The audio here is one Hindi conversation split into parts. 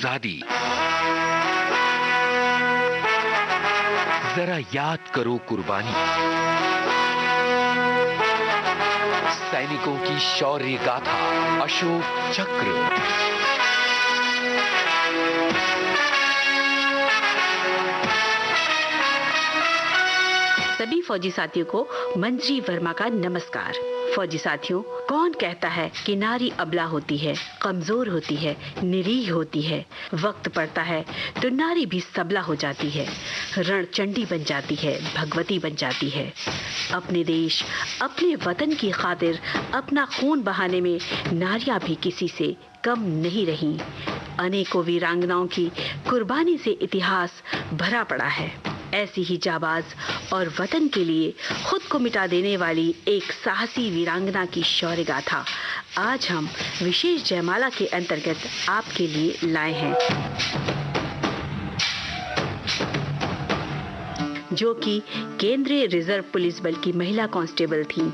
आजादी। जरा याद करो कुर्बानी, सैनिकों की शौर्य गाथा, अशोक चक्र। सभी फौजी साथियों को मंत्री वर्मा का नमस्कार। फौजी साथियों, कौन कहता है कि नारी अबला होती है, कमजोर होती है, निरीह होती है। वक्त पड़ता है तो नारी भी सबला हो जाती है, रणचंडी बन जाती है, भगवती बन जाती है। अपने देश, अपने वतन की खातिर अपना खून बहाने में नारियां भी किसी से कम नहीं रहीं। अनेकों वीरांगनाओं की कुर्बानी से इतिहास भरा पड़ा है। ऐसी ही जाबाज और वतन के लिए खुद को मिटा देने वाली एक साहसी वीरांगना की शौर्य गाथा आज हम विशेष जयमाला के अंतर्गत आपके लिए लाए हैं, जो कि केंद्रीय रिजर्व पुलिस बल की महिला कांस्टेबल थीं,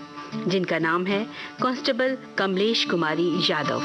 जिनका नाम है कांस्टेबल कमलेश कुमारी यादव।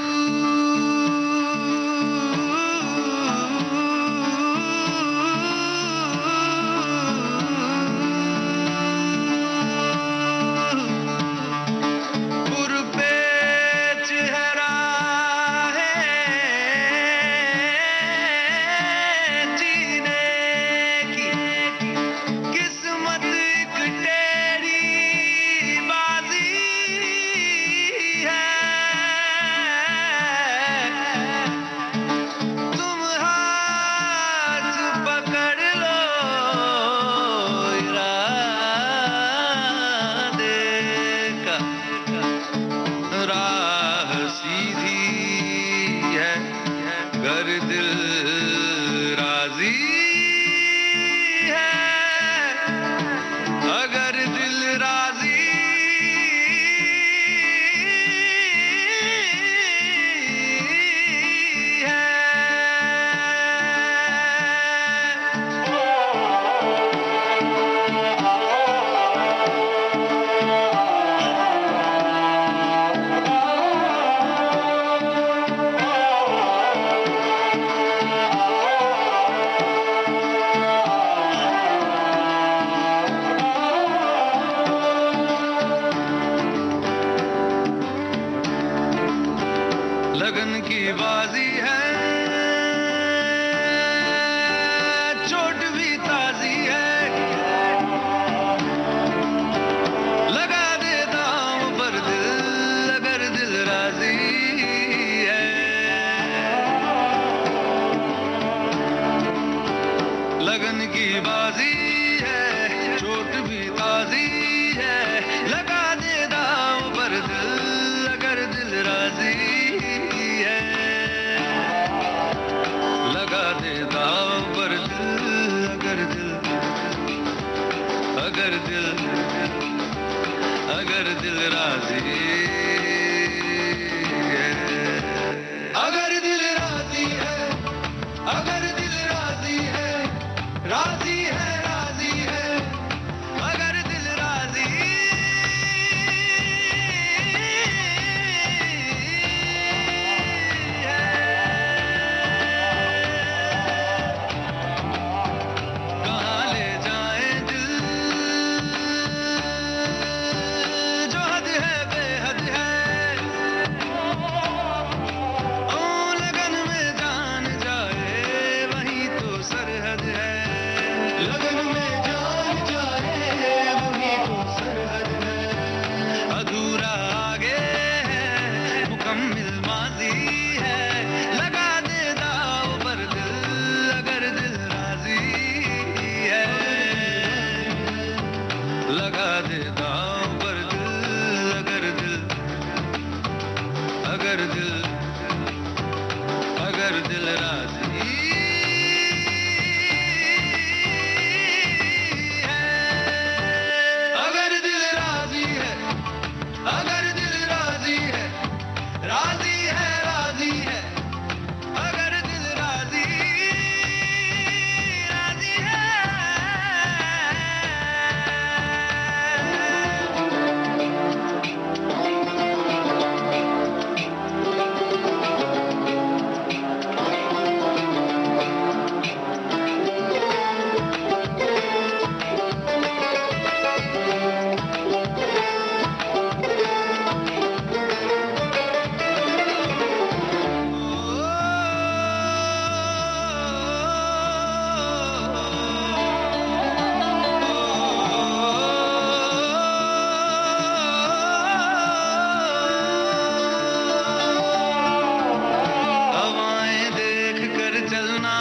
चलना,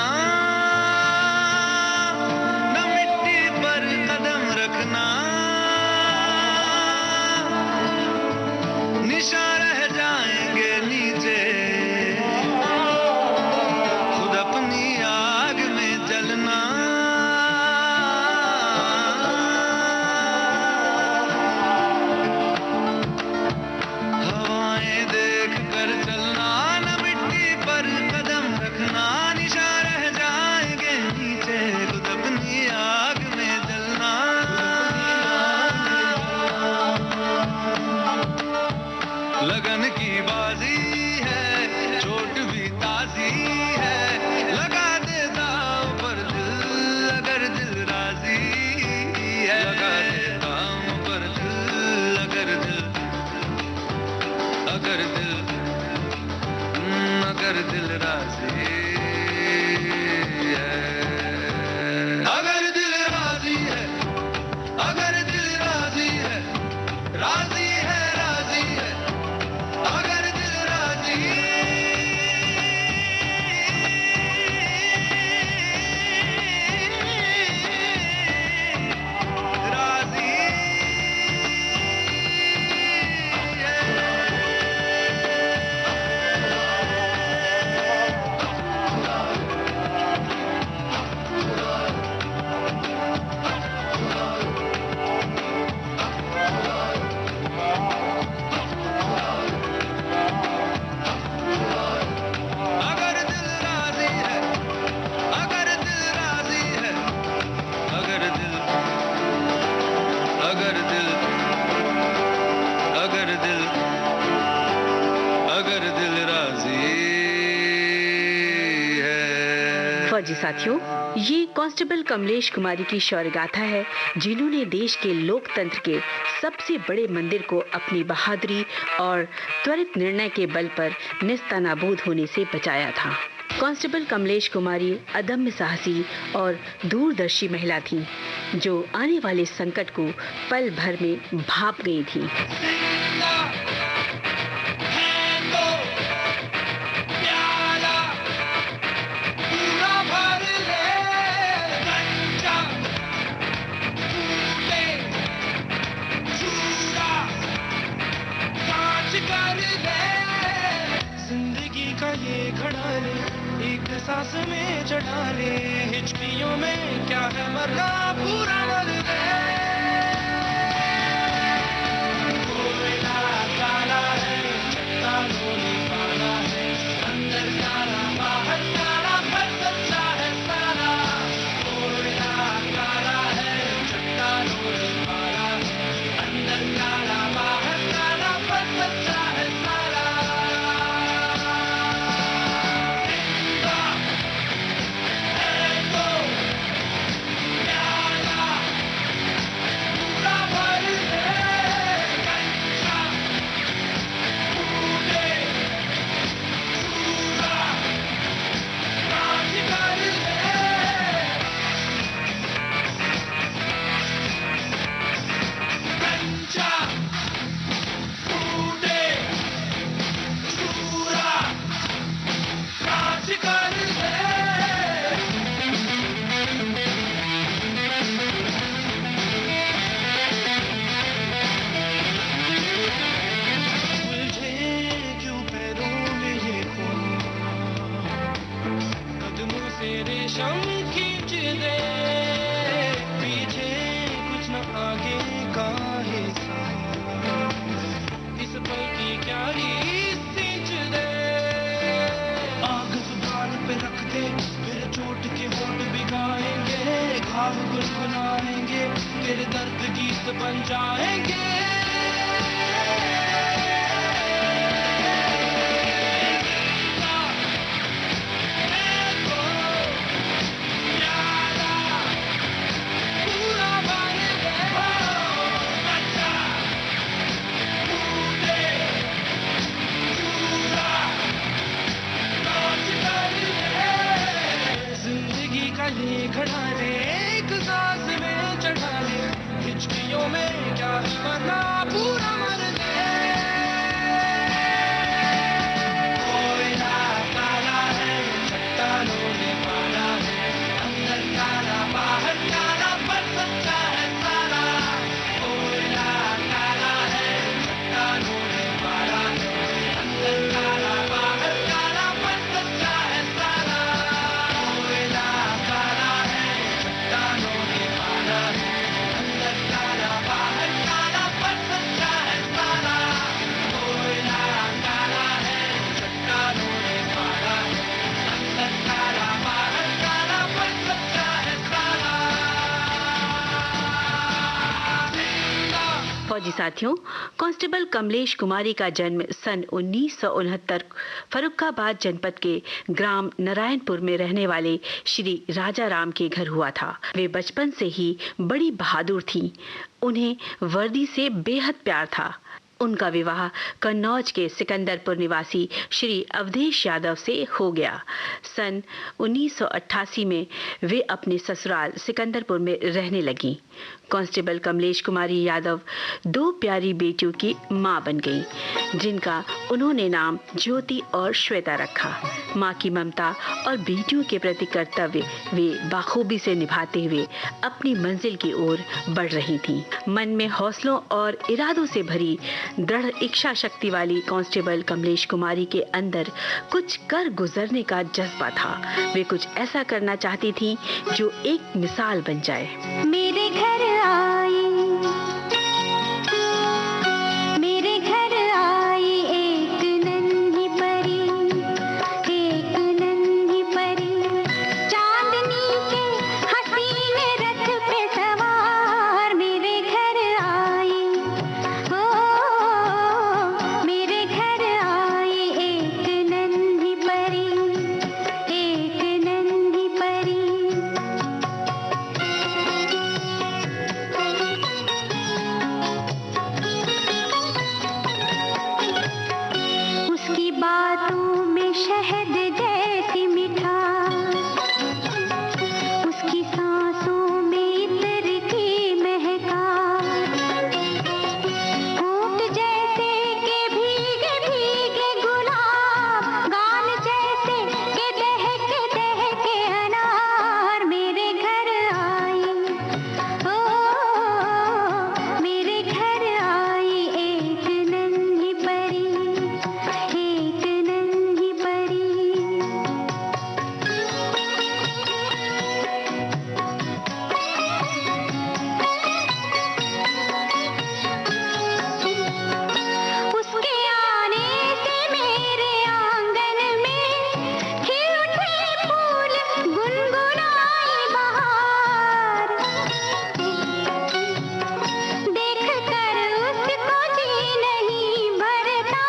न मिट्टी पर कदम रखना, निशान रह जाएंगे नीचे, खुद अपनी आग में जलना। हवाएं देख कर चलना, न मिट्टी पर कदम रखना, निशान रह जाएंगे नीचे, खुद अपनी आग में जलना। लगन की बाजी है, चोट भी ताजी है, लगा दे दांव पर दिल अगर दिल राजी है, लगा दे दांव पर दिल अगर दिल, अगर दिल, अगर दिल राजी है, अगर दिल राजी है, अगर दिल राजी है, राजी है, राजी है, अगर दिल राजी राजी अगर दिल राजी है, अगर दिल राजी है, अगर दिल, अगर दिल, अगर दिल, अगर दिल राजी है। फौजी साथियों, ये कांस्टेबल कमलेश कुमारी की शौर्य गाथा है, जिन्होंने देश के लोकतंत्र के सबसे बड़े मंदिर को अपनी बहादुरी और त्वरित निर्णय के बल पर निस्तानाबूद होने से बचाया था। कांस्टेबल कमलेश कुमारी अदम्य साहसी और दूरदर्शी महिला थी, जो आने वाले संकट को पल भर में भाप गई थी। जिंदगी का ये घड़ा ले, एक सांस में चढ़ा ले, हिचकियों में क्या है मरना, पूरा मर गए। कोयला काला है, चट्टानों ने काला है, अंदर काला बाहर काला, पर सच्चा है सारा। कोयला काला है, चट्टानों ने काला है, अंदर काला बाहर काला, पर सच्चा है सारा। रेशम खींच दे, पीछे कुछ न आगे का हिस्सा, इस पल की क्यारी सींच दे। आग जुबान पे रख दे, फिर चोट के होठ भिगाएंगे, घाव गुनगुनाएंगे, तेरे दर्द गीत बन जाएंगे। ये घड़ा ले, एक सांस में चढ़ा ले, हिचकियों में क्या है मरना, साथियों, कांस्टेबल कमलेश कुमारी का जन्म सन 1969 फर्रुखाबाद जनपद के ग्राम नारायणपुर में रहने वाले श्री राजा राम के घर हुआ था। वे बचपन से ही बड़ी बहादुर थीं। उन्हें वर्दी से बेहद प्यार था। उनका विवाह कन्नौज के सिकंदरपुर निवासी श्री अवधेश यादव से हो गया। सन 1988 में वे अपने ससुराल सिकंदरपुर में रहने लगीं। कांस्टेबल कमलेश कुमारी यादव 2 प्यारी बेटियों की मां बन गईं, जिनका उन्होंने नाम ज्योति और श्वेता रखा। मां की ममता और बेटियों के प्रति कर्तव्य वे बाखूबी से निभाते हुए अपनी मंजिल की ओर बढ़ रही थीं। मन में हौसलों और इरादों से भरी दृढ़ इच्छा शक्ति वाली कांस्टेबल कमलेश कुमारी के अंदर कुछ कर गुजरने का जज्बा था। वे कुछ ऐसा करना चाहती थीं जो एक मिसाल बन जाए। मेरे घर आई, मेरे घर आई एक नन्ही परी, एक नन्ही परी, चांदनी के हसीन रथ पे सवार। मेरे घर आई, ओ मेरे घर आई एक नन्ही परी, एक नन्ही परी। उसकी बातों में शहद जैसी मिठास, उसकी सांसों में इत्र की महकास, होंठ जैसे के भीगे भीगे गुलाब, गाल जैसे के दहके अनार। मेरे घर आई, ओ मेरे घर आई एक नन्ही परी, एक नन्ही परी। उसके आने से मेरे आंगन में खिल उठे फूल, गुनगुनाई बहार। देख कर उसको जी नहीं भरता,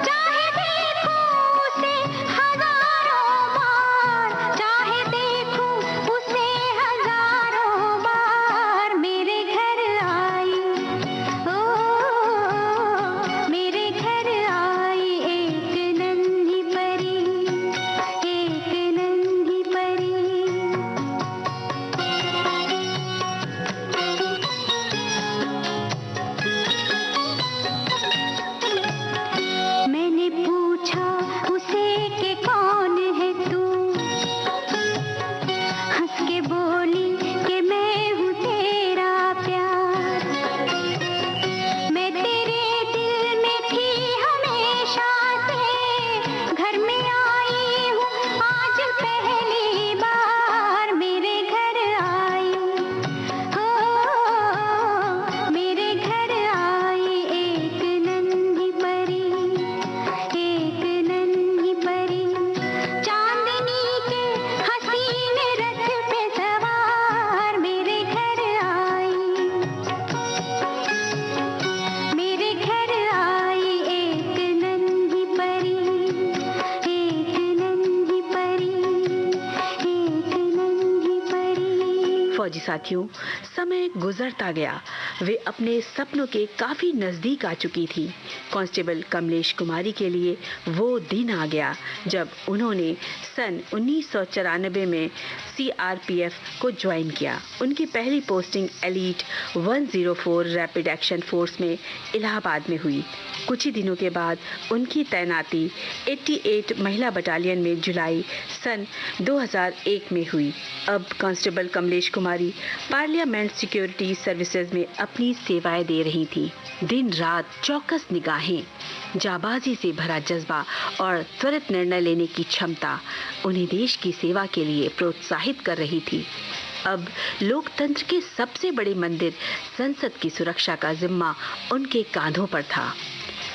चाहे देखूं उसे हजारों बार, चाहे देखूं उसे हजारों बार। मेरे घर आई, ओ मेरे घर आई एक नन्ही परी, एक नन्ही परी। मैंने पूछा उसे कि कौन है तू, हंस के बोली कि मैं हूँ तेरा प्यार। मैं तेरे दिल में थी हमेशा से, घर में आई हूँ आज पहली बार। मेरे घर आई, हो मेरे घर आई एक नन्ही परी, एक नन्ही परी, चांदनी के हसीन रथ पे सवार। मेरे घर आई, मेरे घर आई एक नन्ही परी, एक नन्ही परी, एक नन्ही परी। फौजी साथियों, समय गुजरता गया। वे अपने सपनों के काफी नजदीक आ चुकी थी। कांस्टेबल कमलेश कुमारी के लिए वो दिन आ गया जब उन्होंने सन 1994 में CRPF को ज्वाइन किया। उनकी पहली posting elite 104 rapid action force में इलाहाबाद में हुई। कुछ ही दिनों के बाद उनकी तैनाती 88 महिला बटालियन में जुलाई सन 2001 में हुई। अब constable Kamlesh Kumari parliament security services में अपनी सेवाएं दे रही थी। दिन रात चौकस निगाहें, जाबाजी से भरा जज्बा और त्वरित निर्णय लेने की क्षमता उन्हें देश की सेवा के लिए प्रोत्साहित कर रही थी। अब लोकतंत्र के सबसे बड़े मंदिर संसद की सुरक्षा का जिम्मा उनके कांधों पर था।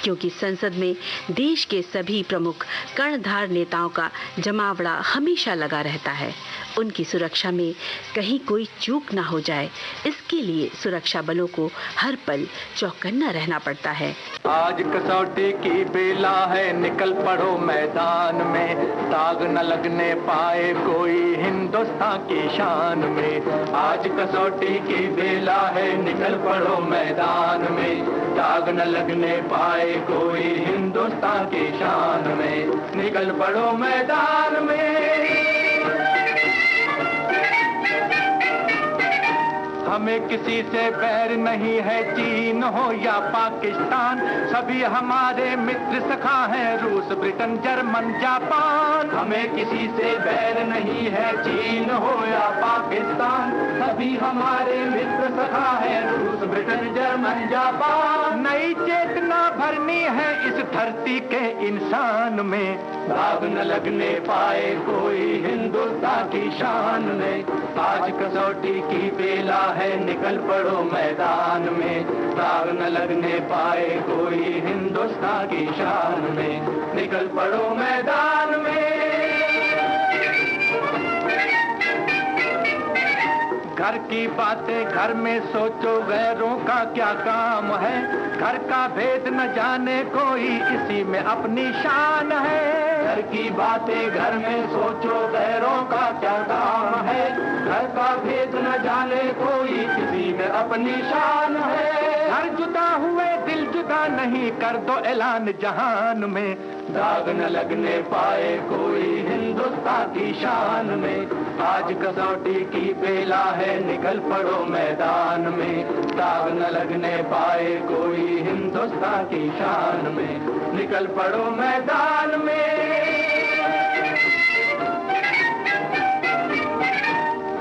क्योंकि संसद में देश के सभी प्रमुख कर्णधार नेताओं का जमावड़ा हमेशा लगा रहता है। उनकी सुरक्षा में कहीं कोई चूक ना हो जाए, इसके लिए सुरक्षा बलों को हर पल चौकन्ना रहना पड़ता है। आज कसौटी की बेला है, निकल पड़ो मैदान में, दाग न लगने पाए कोई हिंदुस्तान की शान में। आज कसौटी की बेला है, निकल पड़ो मैदान में, दाग न लगने पाए कोई हिंदुस्तान की शान में। निकल पड़ो मैदान में। हमें किसी से बैर नहीं है, चीन हो या पाकिस्तान, सभी हमारे मित्र सखा हैं, रूस ब्रिटेन जर्मन जापान। हमें किसी से बैर नहीं है, चीन हो या पाकिस्तान, सभी हमारे मित्र सखा हैं, रूस ब्रिटेन जर्मन जापान। नई चेतना भरनी है इस धरती के इंसान में, दाग न लगने पाए कोई हिंदुस्तान की शान में। आज कसौटी की बेला है, निकल पड़ो मैदान में, दाग न लगने पाए कोई हिंदुस्तान की शान में। निकल पड़ो मैदान में। घर की बातें घर में सोचो, गैरों का क्या काम है, घर का भेद न जाने कोई, इसी में अपनी शान है। घर की बातें घर में सोचो, गैरों का क्या काम है, घर का भेद न जाने कोई, इसी में अपनी शान है। घर जुदा हुए दिल जुदा नहीं, कर दो ऐलान जहान में, दाग न लगने पाए कोई हिंदुस्तान की शान में। आज कसौटी की बेला है, निकल पड़ो मैदान में, दाग न लगने पाए कोई हिंदुस्तान की शान में। निकल पड़ो मैदान में।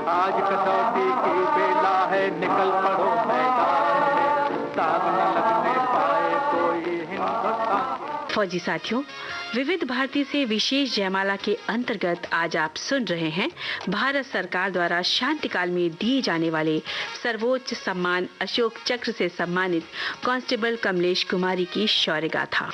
आज कसौटी की बेला है, निकल पड़ो मैदान में, दाग न लगने पाए कोई हिंदुस्तान। फौजी साथियों, विविध भारती से विशेष जयमाला के अंतर्गत आज आप सुन रहे हैं भारत सरकार द्वारा शांतिकाल में दिए जाने वाले सर्वोच्च सम्मान अशोक चक्र से सम्मानित कांस्टेबल कमलेश कुमारी की शौर्य गाथा।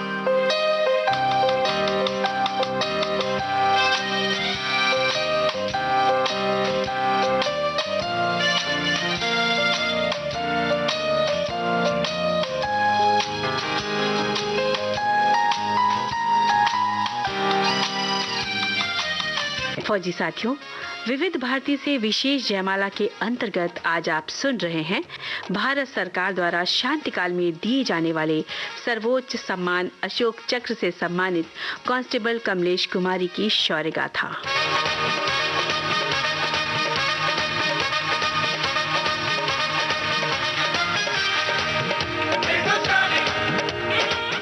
फौजी साथियों, विविध भारती से विशेष जयमाला के अंतर्गत आज आप सुन रहे हैं भारत सरकार द्वारा शांतिकाल में दिए जाने वाले सर्वोच्च सम्मान अशोक चक्र से सम्मानित कांस्टेबल कमलेश कुमारी की शौर्य गाथा।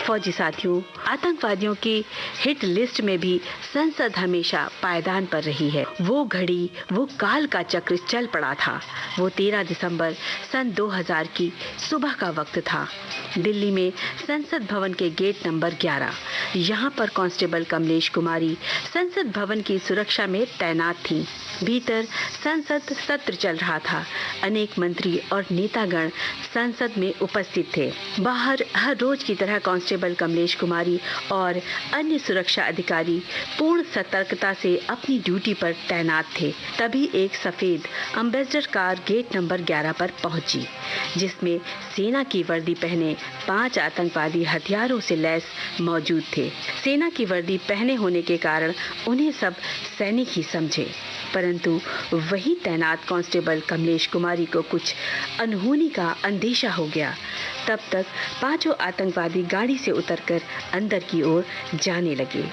फौजी साथियों, आतंकवादियों की हिट लिस्ट में भी संसद हमेशा पायदान पर रही है। वो घड़ी, वो काल का चक्र चल पड़ा था। वो 13 दिसंबर सन 2000 की सुबह का वक्त था। दिल्ली में संसद भवन के गेट नंबर 11, यहाँ पर कांस्टेबल कमलेश कुमारी संसद भवन की सुरक्षा में तैनात थी। भीतर संसद सत्र चल रहा था। अनेक मंत्री और नेतागण संसद में उपस्थित थे। बाहर हर रोज की तरह कांस्टेबल कमलेश कुमारी और अन्य सुरक्षा अधिकारी पूर्ण सतर्कता से अपनी ड्यूटी पर तैनात थे। तभी एक सफेद एम्बेसडर कार गेट नंबर 11 पर पहुंची, जिसमें सेना की वर्दी पहने 5 आतंकवादी हथियारों से लैस मौजूद थे। सेना की वर्दी पहने होने के कारण उन्हें सब सैनिक ही समझे, परंतु वही तैनात कांस्टेबल कमलेश कुमारी को कुछ अनहोनी का अंदेशा हो गया। तब तक 5 आतंकवादी गाड़ी से उतरकर अंदर की ओर जाने लगे।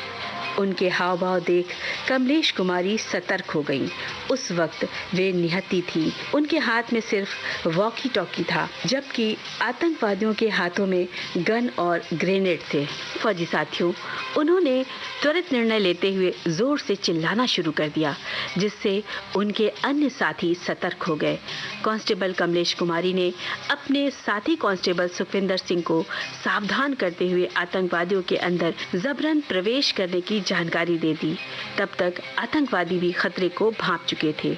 उनके हाव भाव देख कमलेश कुमारी सतर्क हो गईं। उस वक्त वे निहत्ती थी। उनके हाथ में सिर्फ वॉकी टॉकी था, जबकि आतंकवादियों के हाथों में गन और ग्रेनेड थे। फौजी साथियों, उन्होंने त्वरित निर्णय लेते हुए जोर से चिल्लाना शुरू कर दिया, जिससे उनके अन्य साथी सतर्क हो गए। कांस्टेबल कमलेश कुमारी ने अपने साथी कांस्टेबल सुखविंदर सिंह को सावधान करते हुए आतंकवादियों के अंदर जबरन प्रवेश करने की जानकारी दे दी। तब तक आतंकवादी भी खतरे को भांप चुके थे।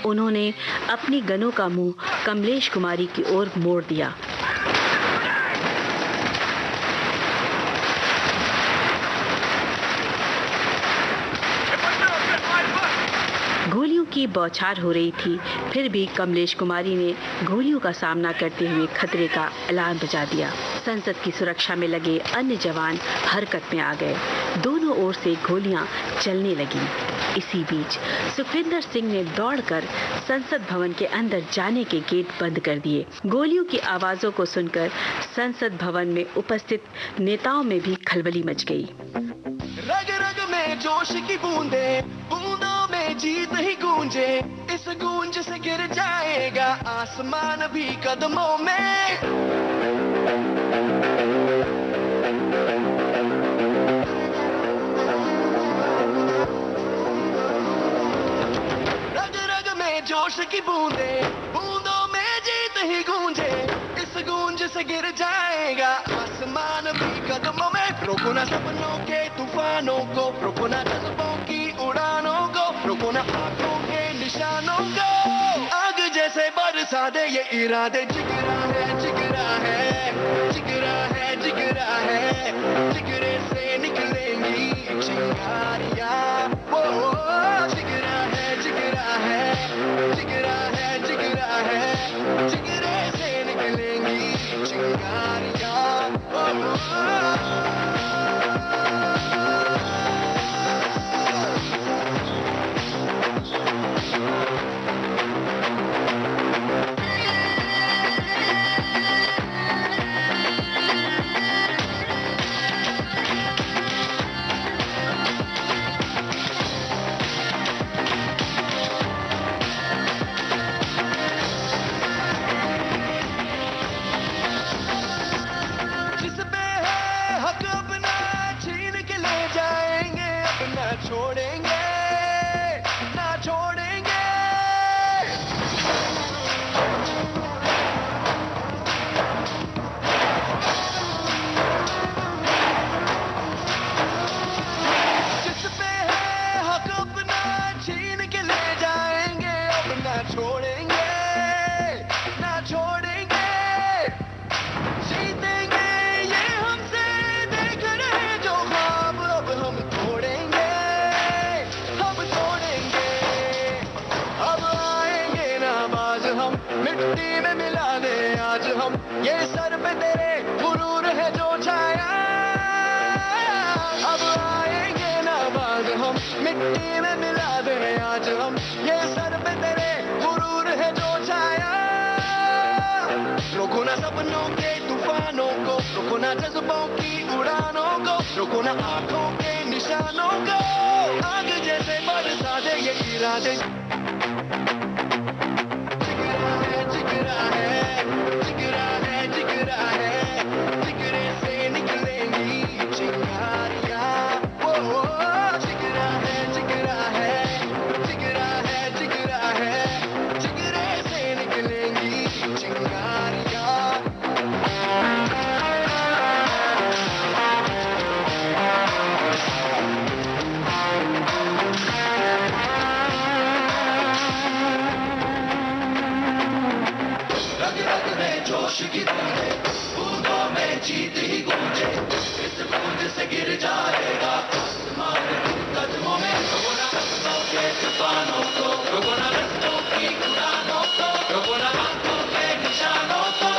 उन्होंने अपनी गनों का मुंह कमलेश कुमारी की ओर मोड़ दिया। की बौछार हो रही थी, फिर भी कमलेश कुमारी ने गोलियों का सामना करते हुए खतरे का अलार्म बजा दिया। संसद की सुरक्षा में लगे अन्य जवान हरकत में आ गए। दोनों ओर से गोलियां चलने लगीं। इसी बीच सुखविंदर सिंह ने दौड़कर संसद भवन के अंदर जाने के गेट बंद कर दिए। गोलियों की आवाजों को सुनकर संसद भवन में उपस्थित नेताओं में भी खलबली मच गई। रग रग में जोश की बूंदे, बूंदों में जीत ही गूंजे, इस गूंज से गिर जाएगा आसमान भी कदमों में। रग रग में जोश की बूंदे, बूंदों में जीत ही गूंजे, इस गूंज से गिर जाएगा आसमान भी कदमों में। रोको ना सपनों के तूफानों को, रोको ना जज्बों की उड़ानों को, रोको ना आंखों के निशानों को। आग जैसे बरसा दे ये इरादे, जिगरा है जिगरा है, जिगरा है जिगरा है, जिगरे से निकलेंगी चिंगारियां। वो जिगरा है जिगरा है, जिगरा है जिगरा है, जिगरे से निकलेंगी चिंगारियां। छोड़ेंगे ना छोड़ेंगे। जिस पे है हक अपना छीन के ले जाएंगे, अपना छोड़ेंगे ना छोड़ेंगे। जीतेंगे ये हमसे देख रहे जो ख्वाब, अब हम तोड़ेंगे, मिट्टी में मिला दे आज हम ये सर पे तेरे गुरूर है जो छाया। अब आएंगे ना बाज हम, मिट्टी में मिला दे आज हम ये सर पे तेरे गुरूर है जो छाया। रोको ना सपनों के तूफानों को, रोको ना जज्बों की उड़ानों को, रोको ना आंखों के निशानों को। आग जैसे बरसा दे ये इरादे, जिगरा है जिगरा है जिगरा है, जिगरे से निकलेंगी चिंगारियां। वो जिगरा है जिगरा है, जिगरा है जिगरा है, जिगरे से निकलेंगी चिंगारियां। जोश की बूंदे, बूंदों में जीत ही गूंजे, इस गूंज से गिर जाएगा आसमान भी कदमों में। रोको ना सपनों के तूफानों को, रोको ना रस्तों की उड़ानों को, रोको ना आंखों के निशानों को।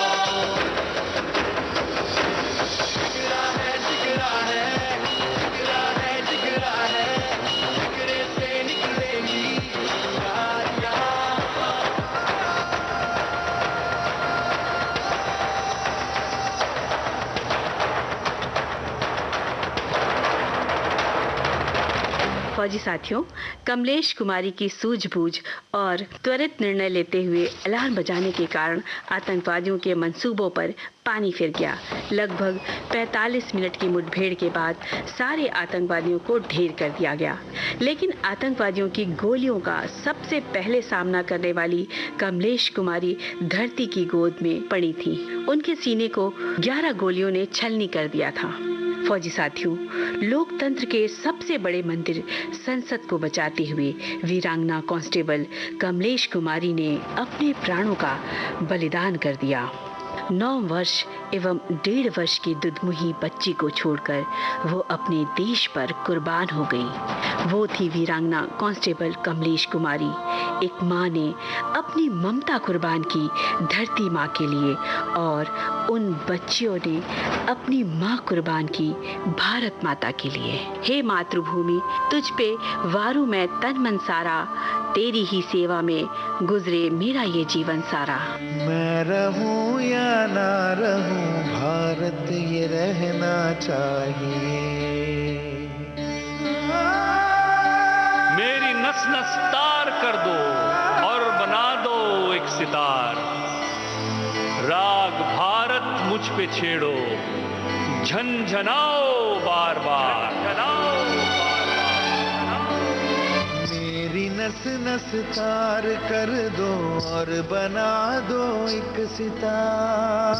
जिगरा है जिगरा है, जिगरा है जिगरा है, जिगरे से निकलेंगी चिंगारियां। फौजी साथियों, कमलेश कुमारी की सूझबूझ और त्वरित निर्णय लेते हुए अलार्म बजाने के कारण आतंकवादियों के मंसूबों पर पानी फिर गया। लगभग 45 मिनट की मुठभेड़ के बाद सारे आतंकवादियों को ढेर कर दिया गया, लेकिन आतंकवादियों की गोलियों का सबसे पहले सामना करने वाली कमलेश कुमारी धरती की गोद में पड़ी थी। उनके सीने को 11 गोलियों ने छलनी कर दिया था। फौजी साथियों, लोकतंत्र के सबसे बड़े मंदिर संसद को बचाते हुए वीरांगना कांस्टेबल कमलेश कुमारी ने अपने प्राणों का बलिदान कर दिया। 9 वर्ष एवं 1.5 वर्ष की दुधमुही बच्ची को छोड़कर वो अपने देश पर कुर्बान हो गई। वो थी वीरांगना कांस्टेबल कमलेश कुमारी। एक माँ ने अपनी ममता कुर्बान की धरती माँ के लिए और उन बच्चियों ने अपनी माँ कुर्बान की भारत माता के लिए। हे मातृभूमि, तुझ पे वारू मैं तन मन सारा, तेरी ही सेवा में गुजरे मेरा ये जीवन सारा। मैं रहूं या ना रहूं, भारत ये रहना चाहिए। मेरी नस नस तार कर दो और बना दो एक सितार। राग भारत मुझ पे छेड़ो, झनझनाओ बार बार। मेरी नस नस तार कर दो और बना दो एक सितार।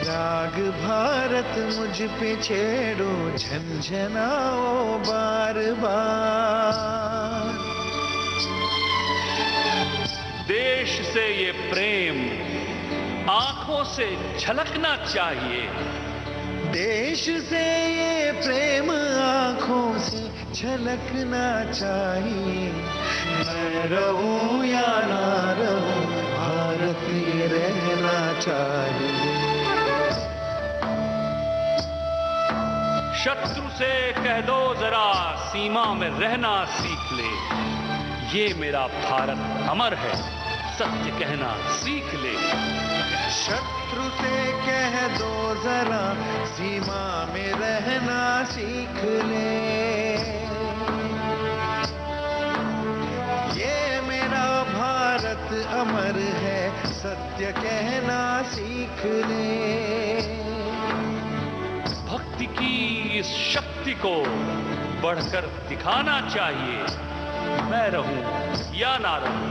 राग भारत मुझ पे छेड़ो, झनझनाओ बार बार। देश से ये प्रेम आंखों से झलकना चाहिए। देश से ये प्रेम आंखों से झलकना चाहिए। मैं रहूं या ना रहूं, भारत ये रहना चाहिए। शत्रु से कह दो जरा, सीमा में रहना सीख ले। ये मेरा भारत अमर है, सत्य कहना सीख ले। शत्रु से कह दो जरा, सीमा में रहना सीख ले। ये मेरा भारत अमर है, सत्य कहना सीख ले। भक्ति की इस शक्ति को बढ़कर दिखाना चाहिए। मैं रहूं या ना रहूं,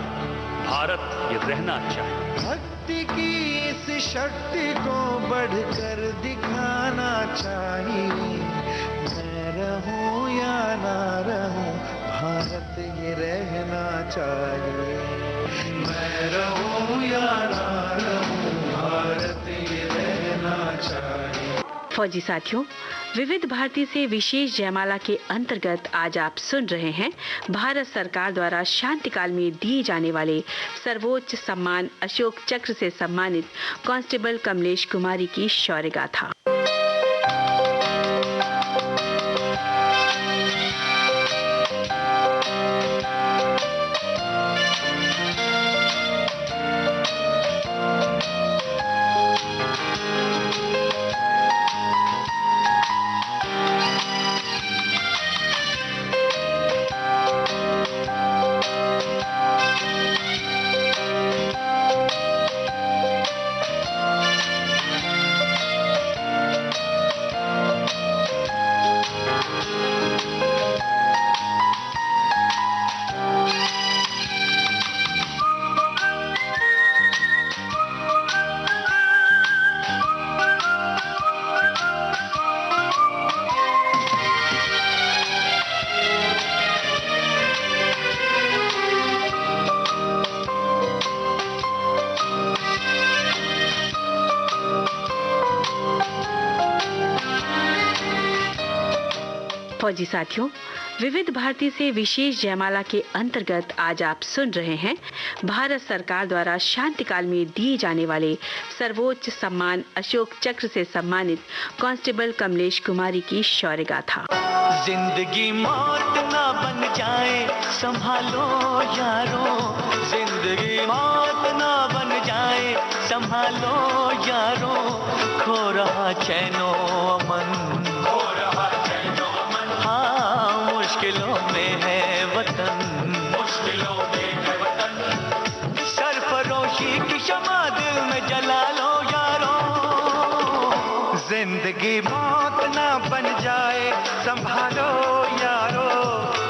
भारत ये रहना चाहिए। भक्ति की इस शक्ति को बढ़कर दिखाना चाहिए। मैं रहूं या ना रहूं, भारत ये रहना चाहिए। मैं रहूं या ना रहूं, भारत ये रहना चाहिए। फौजी साथियों, विविध भारती से विशेष जयमाला के अंतर्गत आज आप सुन रहे हैं भारत सरकार द्वारा शांतिकाल में दिए जाने वाले सर्वोच्च सम्मान अशोक चक्र से सम्मानित कांस्टेबल कमलेश कुमारी की शौर्य गाथा। फौजी साथियों, विविध भारती से विशेष जयमाला के अंतर्गत आज आप सुन रहे हैं भारत सरकार द्वारा शांतिकाल में दिए जाने वाले सर्वोच्च सम्मान अशोक चक्र से सम्मानित कांस्टेबल कमलेश कुमारी की शौर्य गाथा। जिंदगी मौत ना बन जाए, संभालो यारो। जिंदगी मौत ना बन जाए, संभालो यारो। खो रहा चैनो अमन, खो रहा चैनो अमन। हाँ, मुश्किलों में है वतन, मुश्किलों में है वतन। सरफरोशी की शमा दिल में जला लो यारो। जिंदगी मौत ना बन जाए, संभालो यारो।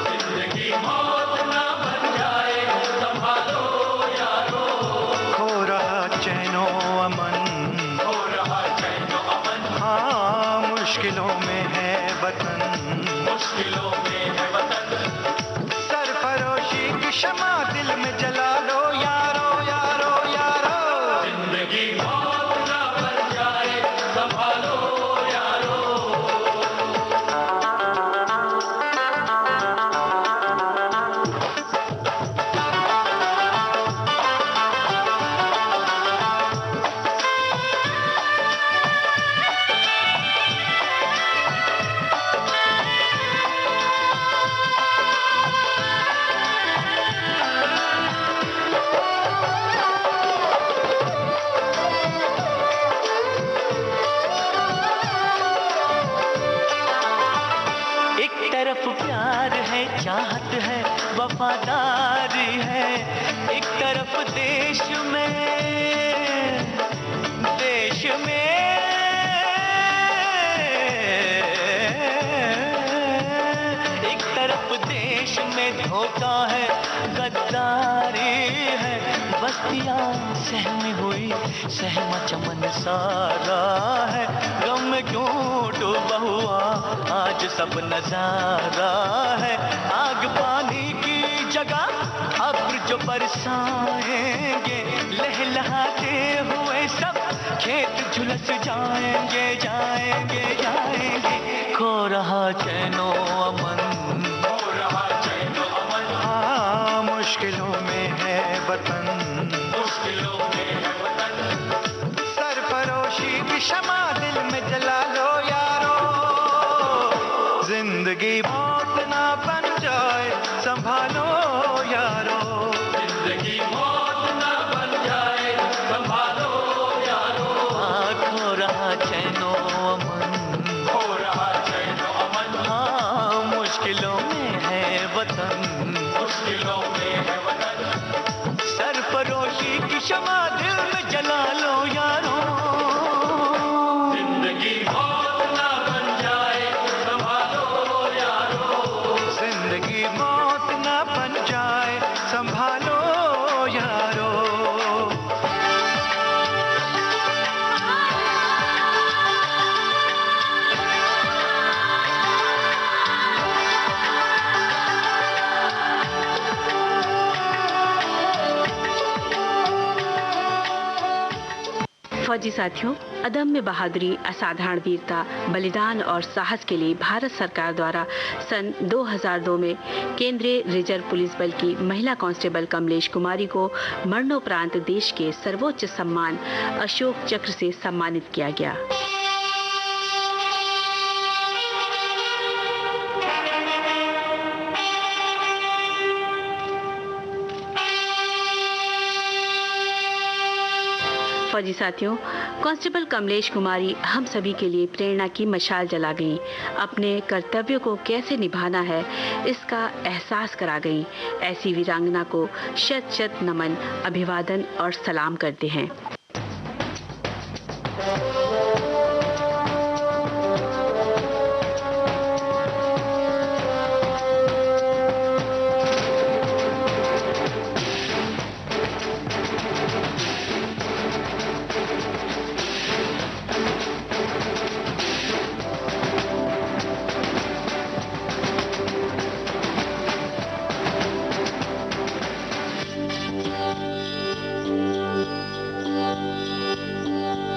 जिंदगी मौत ना बन जाए, संभालो यारो। खो रहा चैनो अमन, खो रहा चैनो अमन। हाँ, मुश्किलों में है वतन, मुश्किलों में है वतन। सरफरोशी की शमा दिल में जला लो यारो, यारो, यारो। जिंदगी मौत ना बन जाए, संभालो यारो। प्यार है, चाहत है, वफादारी है। एक तरफ देश में एक तरफ देश में धोखा है, गद्दारी है। बस्तियां सहमी हुई, सहमा चमन सारा है। गम में क्यों डूबा हुआ आज सब नजारा है। आग पानी की जगह अब्र जो बरसाएंगे, लहलहाते हुए सब खेत झुलस जाएंगे, जाएंगे, जाएंगे। खो रहा चैनो अमन, खो रहा चैनो अमन। हाँ, मुश्किलों में है वतन, मुश्किलों में है वतन। सरफरोशी की शमा दिल में जला लो यारो, जिंदगी मौत ना बन जाए संभालो यारो। जिंदगी मौत ना बन जाए संभालो यारो। खो रहा चैनो अमन, खो रहा चैनो अमन। हाँ, मुश्किलों में है वतन, मुश्किलों में है वतन। सरफरोशी की शमा दिल में जला लो यारो। जिंदगी मौत ना बन जाए संभालो यारो। जिंदगी मौत ना बन जाए संभालो यारो। फौजी साथियों, अदम्य बहादुरी, असाधारण वीरता, बलिदान और साहस के लिए भारत सरकार द्वारा सन 2002 में केंद्रीय रिजर्व पुलिस बल की महिला कांस्टेबल कमलेश कुमारी को मरणोपरांत देश के सर्वोच्च सम्मान अशोक चक्र से सम्मानित किया गया। फौजी साथियों, कांस्टेबल कमलेश कुमारी हम सभी के लिए प्रेरणा की मशाल जला गईं। अपने कर्तव्यों को कैसे निभाना है इसका एहसास करा गईं। ऐसी वीरांगना को शत शत नमन, अभिवादन और सलाम करते हैं।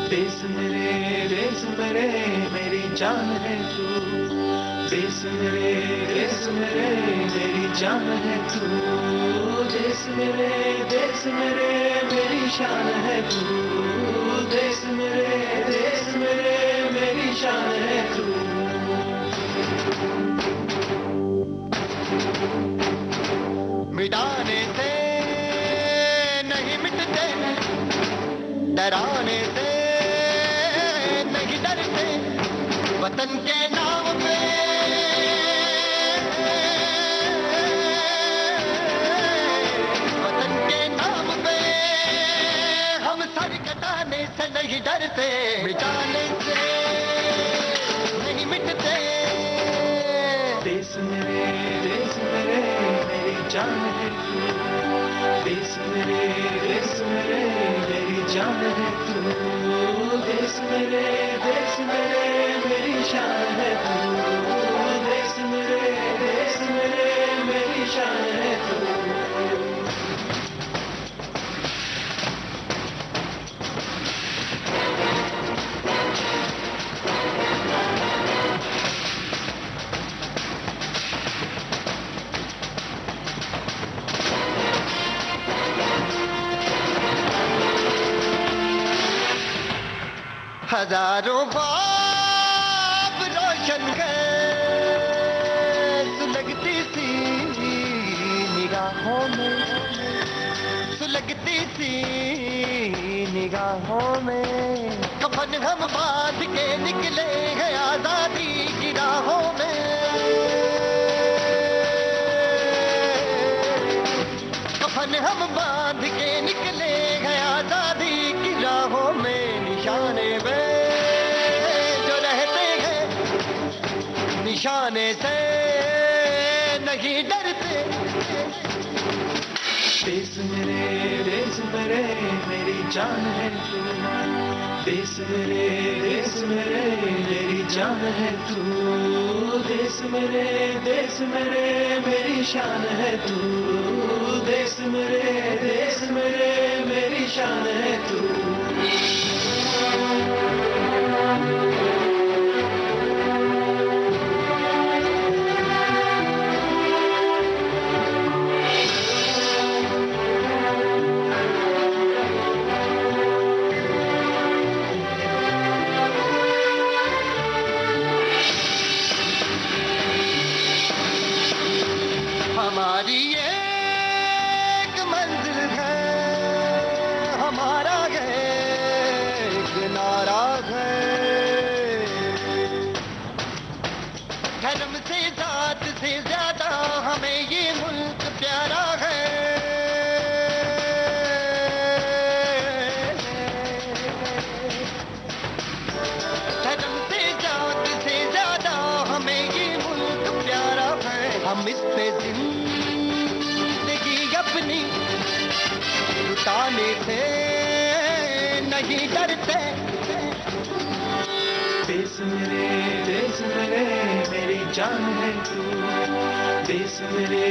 देश मेरे मेरी जान है तू। देश मेरे मेरी जान है तू। देश मेरे मेरी शान है तू। देश मेरे मेरी शान है तू। मिटाने से नहीं मिटते, डराने से नहीं डरते, वतन के नाम पे वतन के नाम पे हम सर कटाने से नहीं डरते, मिटाने से नहीं मिटते। देश मेरे मेरी जान है तू। देश मेरे मेरी जान है तू। देश मेरे मेरी शान है तू। देश मेरे मेरी शान है तू। हजारों बाप रोशन कर सुलगती सी निगाहों में, सुलगती सी निगाहों में कफन हम बांध के निकले हैं आजादी की राहों में। से नहीं डरते। देश मेरे मेरी जान है तू। देश मेरे मेरी जान है तू। देश मेरे मेरी शान है तू। देश मेरे मेरी शान है तू। हमारी एक मंजिल है, हमारा एक नारा है। धर्म से जात से ज्यादा हमें ये मुल्क प्यारा है। धर्म से जात से ज्यादा हमें ये मुल्क प्यारा है। हम इस पे अपनी लुटाने से नहीं डरते। देश मेरे मेरी जान है तू। देश मेरे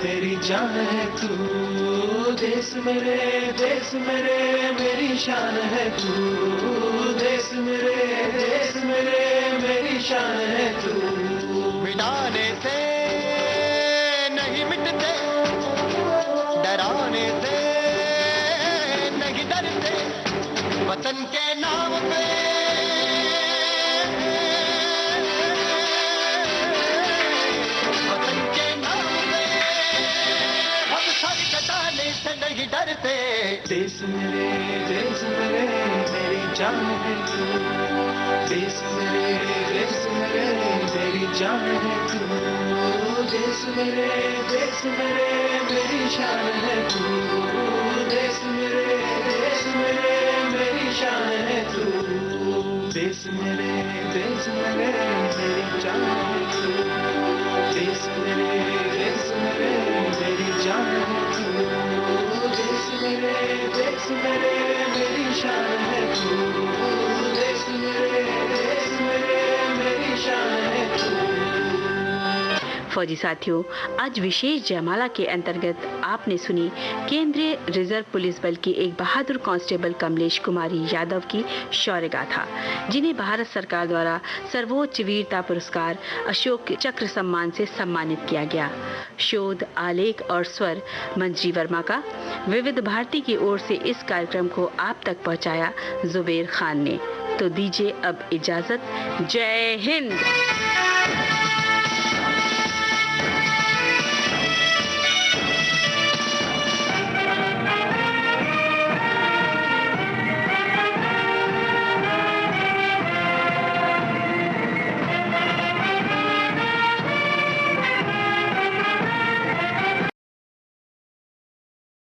मेरी जान है तू। देश मेरे मेरी शान है तू। देश मेरे मेरी शान है तू। मिटाने से नहीं मिटते, डराने से नहीं डरते। वतन के नाम पे हम सर कटाने से नहीं डरते। देश मेरे मेरी जान है तू। देश मेरे मेरी जान है तू। देश मेरे मेरी शान है तू। देश मेरे मेरी शान है तू। देश मेरे मेरी जान है तू। देश मेरे मेरी जान है तू। देश मेरे मेरी शान है तू। देश मेरे मेरी शान है तू। फौजी साथियों, आज विशेष जयमाला के अंतर्गत आपने सुनी केंद्रीय रिजर्व पुलिस बल की एक बहादुर कांस्टेबल कमलेश कुमारी यादव की शौर्य गाथा, जिन्हें भारत सरकार द्वारा सर्वोच्च वीरता पुरस्कार अशोक चक्र सम्मान से सम्मानित किया गया। शोध, आलेख और स्वर मंजरी वर्मा का। विविध भारती की ओर से इस कार्यक्रम को आप तक पहुंचाया जुबेर खान ने। तो दीजिए अब इजाजत। जय हिंद।